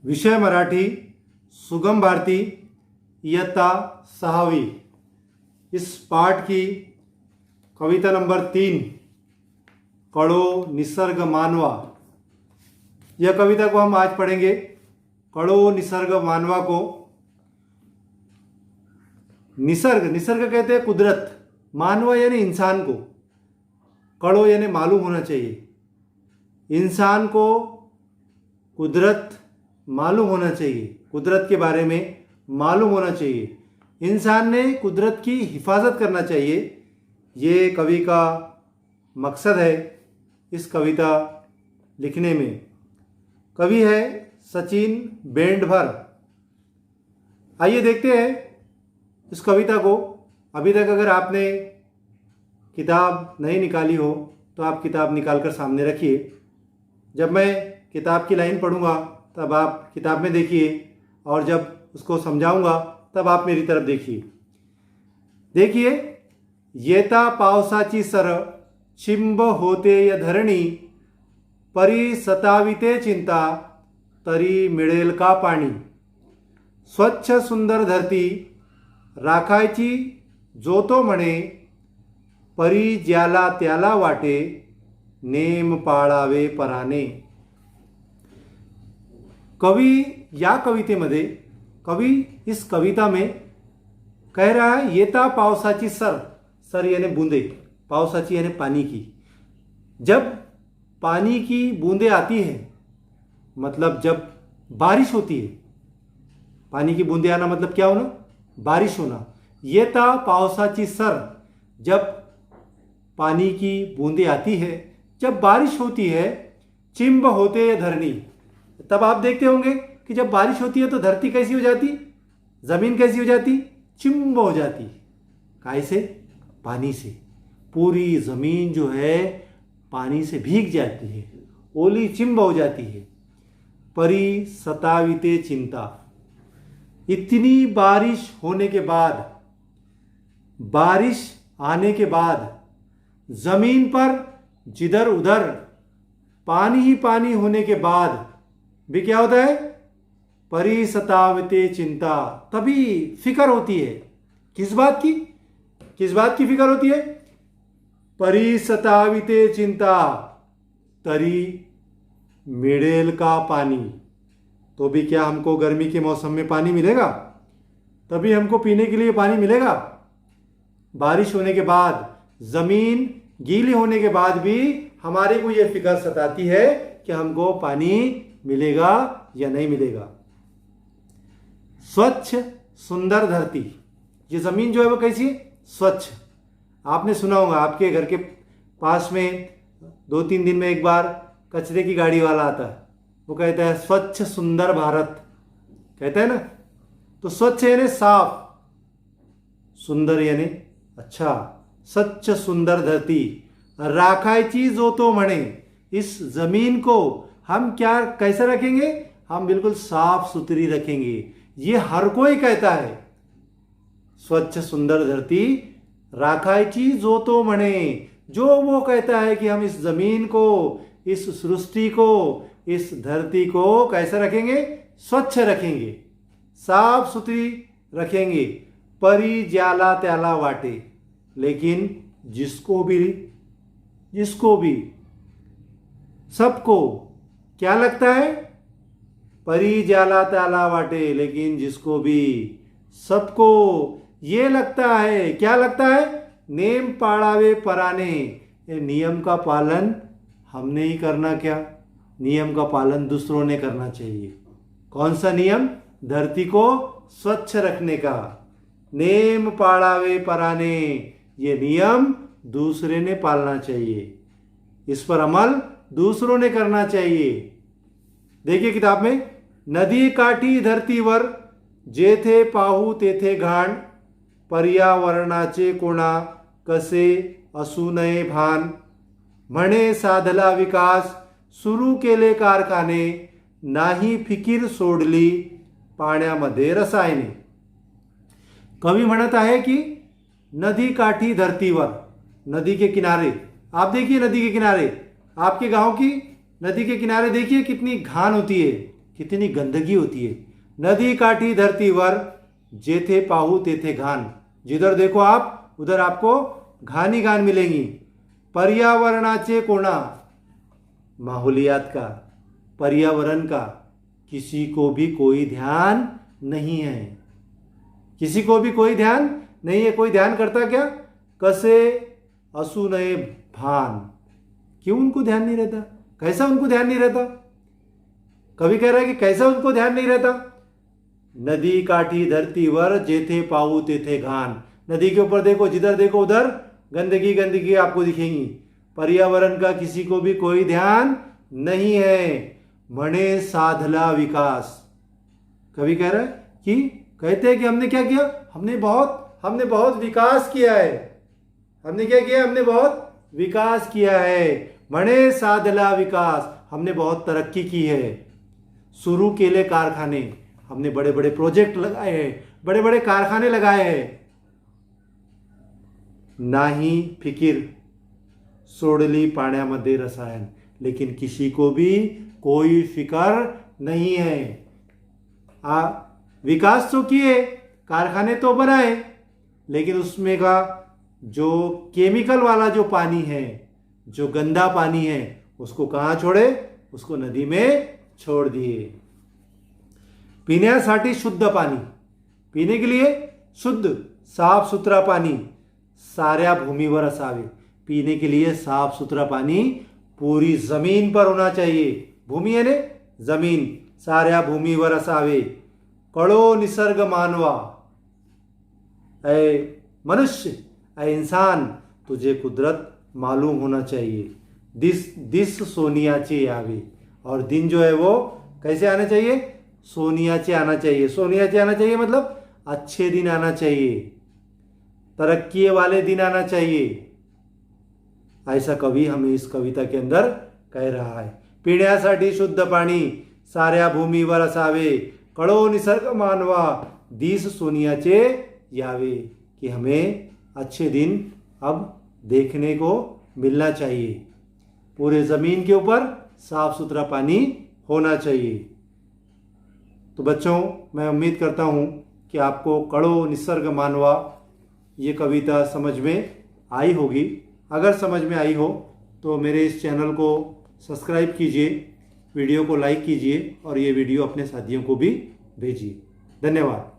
विषय मराठी, सुगम भारती, इयत्ता 6वीं। इस पाठ की कविता नंबर 3, कड़ो निसर्ग मानवा। यह कविता को हम आज पढ़ेंगे। कड़ो निसर्ग मानवा को निसर्ग कहते हैं कुदरत, मानवा यानी इंसान को, कड़ो यानी मालूम होना चाहिए। इंसान को कुदरत मालूम होना चाहिए, कुदरत के बारे में मालूम होना चाहिए। इंसान ने कुदरत की हिफाजत करना चाहिए। ये कवि का मकसद है इस कविता लिखने में। कवि है सचिन बेंडभर। आइए देखते हैं इस कविता को। अभी तक अगर आपने किताब नहीं निकाली हो तो आप किताब निकाल कर सामने रखिए। जब मैं किताब की लाइन पढ़ूंगा तब आप किताब में देखिए, और जब उसको समझाऊंगा तब आप मेरी तरफ देखिए। देखिए, येता पावसाची सर, चिंब होते य धरणी, परी सताविते चिंता, तरी मिळेल का पाणी। स्वच्छ सुंदर धरती, राखायची जो तो म्हणे, परी ज्याला त्याला वाटे, नेम पाळावे पराने। कवि या कवितेमध्ये कवि इस कविता में कह रहा है, येता पावसाची सर, सर यानी बूंदे, पावसाची यानी पानी की। जब पानी की बूंदें आती है, मतलब जब बारिश होती है, पानी की बूंदें आना मतलब क्या होना, बारिश होना। येता पावसाची सर, जब पानी की बूंदें आती है, जब बारिश होती है, चिंब होते है धरणी। तब आप देखते होंगे कि जब बारिश होती है तो धरती कैसी हो जाती, जमीन कैसी हो जाती, चिंब हो जाती। कैसे? पानी से। पूरी जमीन जो है पानी से भीग जाती है, ओली चिंब हो जाती है। परी सताविते चिंता, इतनी बारिश होने के बाद, बारिश आने के बाद जमीन पर जिधर उधर पानी ही पानी होने के बाद भी क्या होता है, परी सताविते चिंता, तभी फिक्र होती है। किस बात की, किस बात की फिक्र होती है? परी सताविते चिंता, तरी मिळेल का पानी। तो भी क्या हमको गर्मी के मौसम में पानी मिलेगा? तभी हमको पीने के लिए पानी मिलेगा। बारिश होने के बाद, जमीन गीली होने के बाद भी हमारे को यह फिक्र सताती है कि हमको पानी मिलेगा या नहीं मिलेगा। स्वच्छ सुंदर धरती, ये जमीन जो है वो कैसी है, स्वच्छ। आपने सुना होगा, आपके घर के पास में 2-3 दिन में एक बार कचरे की गाड़ी वाला आता है, वो कहता है स्वच्छ सुंदर भारत, कहता है ना। तो स्वच्छ यानी साफ, सुंदर यानी अच्छा। स्वच्छ सुंदर धरती, राखायची जो तो म्हणे, इस जमीन को हम क्या कैसे रखेंगे, हम बिल्कुल साफ सुथरी रखेंगे। ये हर कोई कहता है, स्वच्छ सुंदर धरती राखायची जो तो म्हणे, जो वो कहता है कि हम इस जमीन को, इस सृष्टि को, इस धरती को कैसे रखेंगे, स्वच्छ रखेंगे, साफ सुथरी रखेंगे। परी ज्याला त्याला वाटे, लेकिन जिसको भी सबको क्या लगता है, परी ज्याला त्याला वाटे, लेकिन जिसको भी सबको ये लगता है, क्या लगता है, नेम पाळावे पराने, ये नियम का पालन हमने ही करना, क्या नियम का पालन दूसरों ने करना चाहिए। कौन सा नियम? धरती को स्वच्छ रखने का। नेम पाळावे पराने, ये नियम दूसरे ने पालना चाहिए, इस पर अमल दूसरों ने करना चाहिए। देखिए किताब में, नदी काठी धरतीवर, जेथे पाहू तेथे घाण, पर्यावरणाचे कोणा कसे असू नये भान, म्हणे साधला विकास, सुरू केले कारखाने, नाही फिकीर सोडली, पाण्यामध्ये रसायने। कवि म्हणत आहे की नदी काठी धरतीवर, नदी के किनारे, आप देखिए नदी के किनारे, आपके गांव की नदी के किनारे देखिए कितनी घान होती है, कितनी गंदगी होती है। नदी काठी धरती वर, जेथे पाहू तेथे घान। जिधर देखो आप उधर आपको घान ही घान मिलेंगी। पर्यावरणाचे कोणा, माहौलियात का, पर्यावरण का किसी को भी कोई ध्यान नहीं है। किसी को भी कोई ध्यान नहीं है। कोई ध्यान करता क्या? कसे असू नये भान। क्यों उनको ध्यान नहीं रहता? कैसा उनको ध्यान नहीं रहता? कवि कह रहा है कि कैसा उनको ध्यान नहीं रहता। नदी काठी धरती वर, जेथे पाऊ तेथे घान। नदी के ऊपर देखो, जिधर देखो उधर गंदगी गंदगी आपको दिखेंगी। पर्यावरण का किसी को भी कोई ध्यान नहीं है। म्हणे साधला विकास। कवि कह रहा है कि कहते हैं कि हमने क्या किया? हमने बहुत विकास किया है। हमने क्या किया? हमने बहुत विकास किया है। म्हणे साधला विकास, हमने बहुत तरक्की की है। शुरू केले कारखाने, हमने बड़े बड़े प्रोजेक्ट लगाए हैं, बड़े बड़े कारखाने लगाए हैं। नाही फिकीर, सोडली पाण्यामध्ये रसायन। लेकिन किसी को भी कोई फिकर नहीं है। विकास तो किए, कारखाने तो बनाए, लेकिन उसमें का जो केमिकल वाला जो पानी है, जो गंदा पानी है, उसको कहाँ छोड़े? उसको नदी में छोड़ दिए। पिण्यासाठी शुद्ध पानी, पीने के लिए शुद्ध साफ सुथरा पानी साऱ्या भूमीवर असावे। पीने के लिए साफ सुथरा पानी पूरी जमीन पर होना चाहिए। भूमि है ने जमीन, साऱ्या भूमीवर असावे। कळो निसर्ग मानवा, ऐ मनुष्य, ऐ इंसान, तुझे कुदरत मालूम होना चाहिए। दिस सोनियाचे आवे, और दिन जो है वो कैसे आना चाहिए? सोनियाचे आना चाहिए। सोनियाचे आना चाहिए मतलब अच्छे दिन आना चाहिए, तरक्की वाले दिन आना चाहिए। ऐसा कवि हमें इस कविता के अंदर कह रहा है। पिण्यासाठी शुद्ध पाणी साऱ्या भूमीवर असावे। कळो निसर्ग मानवा, दिस सोनियाचे यावे, कि हमें अच्छे दिन अब देखने को मिलना चाहिए। पूरे ज़मीन के ऊपर साफ सुथरा पानी होना चाहिए। तो बच्चों, मैं उम्मीद करता हूँ कि आपको कड़ो निसर्ग मानवा ये कविता समझ में आई होगी। अगर समझ में आई हो तो मेरे इस चैनल को सब्सक्राइब कीजिए, वीडियो को लाइक कीजिए और ये वीडियो अपने साथियों को भी भेजिए। धन्यवाद।